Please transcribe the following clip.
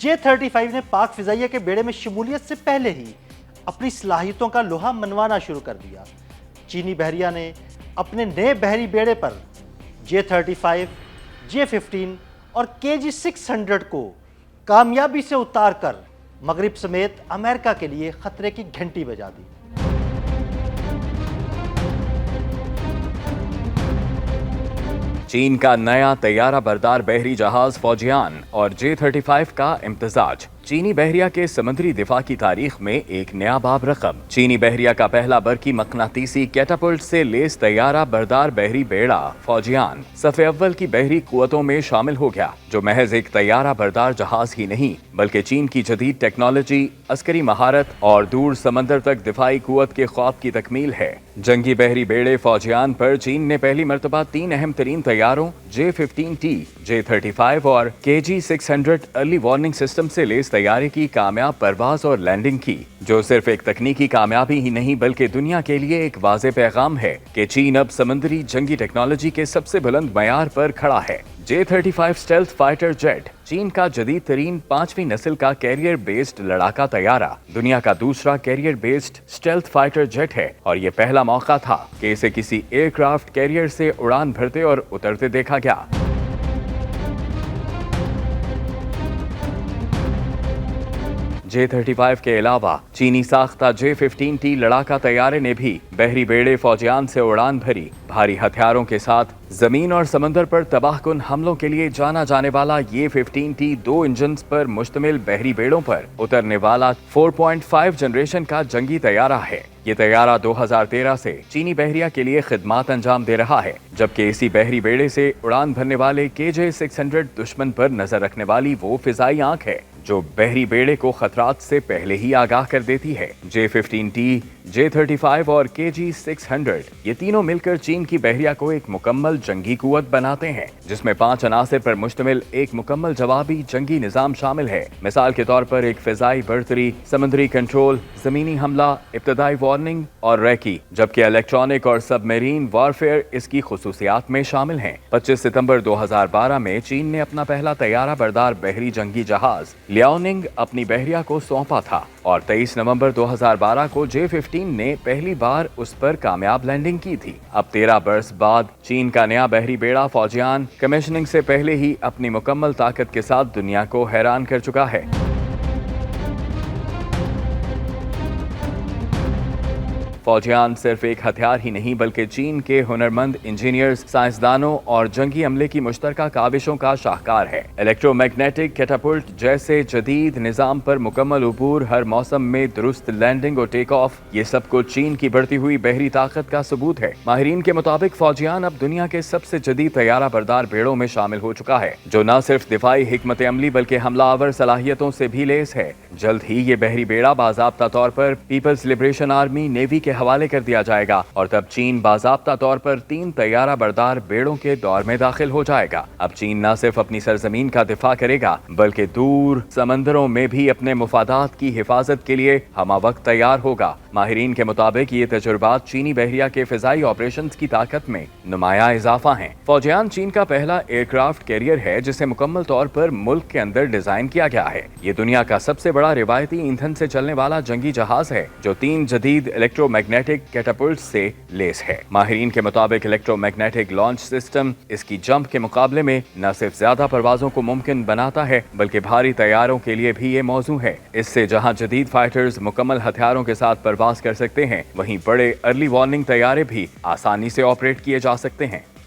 J-35 نے پاک فضائیہ کے بیڑے میں شمولیت سے پہلے ہی اپنی صلاحیتوں کا لوہا منوانا شروع کر دیا۔ چینی بحریہ نے اپنے نئے بحری بیڑے پر J-35، J-15 اور KG-600 کو کامیابی سے اتار کر مغرب سمیت امریکہ کے لیے خطرے کی گھنٹی بجا دی۔ چین کا نیا طیارہ بردار بحری جہاز فوجیان اور J-35 کا امتزاج چینی بحریہ کے سمندری دفاع کی تاریخ میں ایک نیا باب رقم۔ چینی بحریہ کا پہلا برقی مقناطیسی کیٹاپلٹ سے لیس طیارہ بردار بحری بیڑا فوجیان صف اول کی بحری قوتوں میں شامل ہو گیا، جو محض ایک طیارہ بردار جہاز ہی نہیں بلکہ چین کی جدید ٹیکنالوجی، عسکری مہارت اور دور سمندر تک دفاعی قوت کے خواب کی تکمیل ہے۔ جنگی بحری بیڑے فوجیان پر چین نے پہلی مرتبہ 3 اہم ترین طیاروں J-15T، J-35 اور KG-600 ارلی وارننگ سسٹم سے لیس طیارے کی کامیاب پرواز اور لینڈنگ کی، جو صرف ایک تکنیکی کامیابی ہی نہیں بلکہ دنیا کے لیے ایک واضح پیغام ہے کہ چین اب سمندری جنگی ٹیکنالوجی کے سب سے بلند معیار پر کھڑا ہے۔ J-35 اسٹیلتھ فائٹر جیٹ چین کا جدید ترین 5ویں نسل کا کیریئر بیسڈ لڑاکا طیارہ، دنیا کا دوسرا carrier based stealth fighter jet ہے، اور یہ پہلا موقع تھا کہ اسے کسی ایئر کرافٹ کیریئر سے اڑان بھرتے اور اترتے دیکھا گیا۔ J-35 کے علاوہ چینی ساختہ J-15T لڑاکا طیارے نے بھی بحری بیڑے فوجیان سے اڑان بھری۔ بھاری ہتھیاروں کے ساتھ زمین اور سمندر پر تباہ کن حملوں کے لیے جانا جانے والا یہ 15T 2 انجنز پر مشتمل بحری بیڑوں پر اترنے والا 4.5 جنریشن کا جنگی طیارہ ہے۔ یہ طیارہ 2013 سے چینی بحریہ کے لیے خدمات انجام دے رہا ہے، جبکہ اسی بحری بیڑے سے اڑان بھرنے والے KJ-600 دشمن پر نظر رکھنے والی وہ فضائی آنکھ ہے جو بحری بیڑے کو خطرات سے پہلے ہی آگاہ کر دیتی ہے۔ J-15T، J-35 اور KG-600 یہ تینوں مل کر چین کی بحریہ کو ایک مکمل جنگی قوت بناتے ہیں، جس میں 5 عناصر پر مشتمل ایک مکمل جوابی جنگی نظام شامل ہے۔ مثال کے طور پر ایک فضائی برتری، سمندری کنٹرول، زمینی حملہ، ابتدائی وارننگ اور ریکی، جبکہ الیکٹرانک اور سب میرین وارفیئر اس کی خصوصیات میں شامل ہیں۔ 25 ستمبر 2012 میں چین نے اپنا پہلا طیارہ بردار بحری جنگی جہاز لیاوننگ اپنی بحریہ کو سونپا تھا، اور 23 نومبر 2012 کو J-15 نے پہلی بار اس پر کامیاب لینڈنگ کی تھی۔ اب 13 برس بعد چین کا نیا بحری بیڑا فوجیان کمیشننگ سے پہلے ہی اپنی مکمل طاقت کے ساتھ دنیا کو حیران کر چکا ہے۔ فوجیان صرف ایک ہتھیار ہی نہیں بلکہ چین کے ہنرمند انجینئرز، سائنسدانوں اور جنگی عملے کی مشترکہ کاوشوں کا شاہکار ہے۔ الیکٹرو میگنیٹک کیٹاپلٹ جیسے جدید نظام پر مکمل عبور، ہر موسم میں درست لینڈنگ اور ٹیک آف، یہ سب کچھ چین کی بڑھتی ہوئی بحری طاقت کا ثبوت ہے۔ ماہرین کے مطابق فوجیان اب دنیا کے سب سے جدید طیارہ بردار بیڑوں میں شامل ہو چکا ہے، جو نہ صرف دفاعی حکمت عملی بلکہ حملہ آور صلاحیتوں سے بھی لیس ہے۔ جلد ہی یہ بحری بیڑا باضابطہ طور پر پیپلز لبریشن آرمی نیوی کے حوالے کر دیا جائے گا، اور تب چین باضابطہ طور پر 3 طیارہ بردار بیڑوں کے دور میں داخل ہو جائے گا۔ اب چین نہ صرف اپنی سرزمین کا دفاع کرے گا بلکہ دور سمندروں میں بھی اپنے مفادات کی حفاظت کے لیے ہمہ وقت تیار ہوگا۔ ماہرین کے مطابق یہ تجربات چینی بحریہ کے فضائی آپریشنز کی طاقت میں نمایاں اضافہ ہیں۔ فوجیان چین کا پہلا ایئر کرافٹ کیریئر ہے جسے مکمل طور پر ملک کے اندر ڈیزائن کیا گیا ہے۔ یہ دنیا کا سب سے بڑا روایتی ایندھن سے چلنے والا جنگی جہاز ہے جو 3 جدید الیکٹرو میگنیٹک کیٹاپلٹ سے لیس ہے۔ ماہرین کے مطابق الیکٹرو میگنیٹک لانچ سسٹم اس کی جمپ کے مقابلے میں نہ صرف زیادہ پروازوں کو ممکن بناتا ہے بلکہ بھاری طیاروں کے لیے بھی یہ موزوں ہے۔ اس سے جہاں جدید فائٹرز مکمل ہتھیاروں کے ساتھ پرواز کر سکتے ہیں، وہیں بڑے ارلی وارننگ طیارے بھی آسانی سے آپریٹ کیے جا سکتے ہیں۔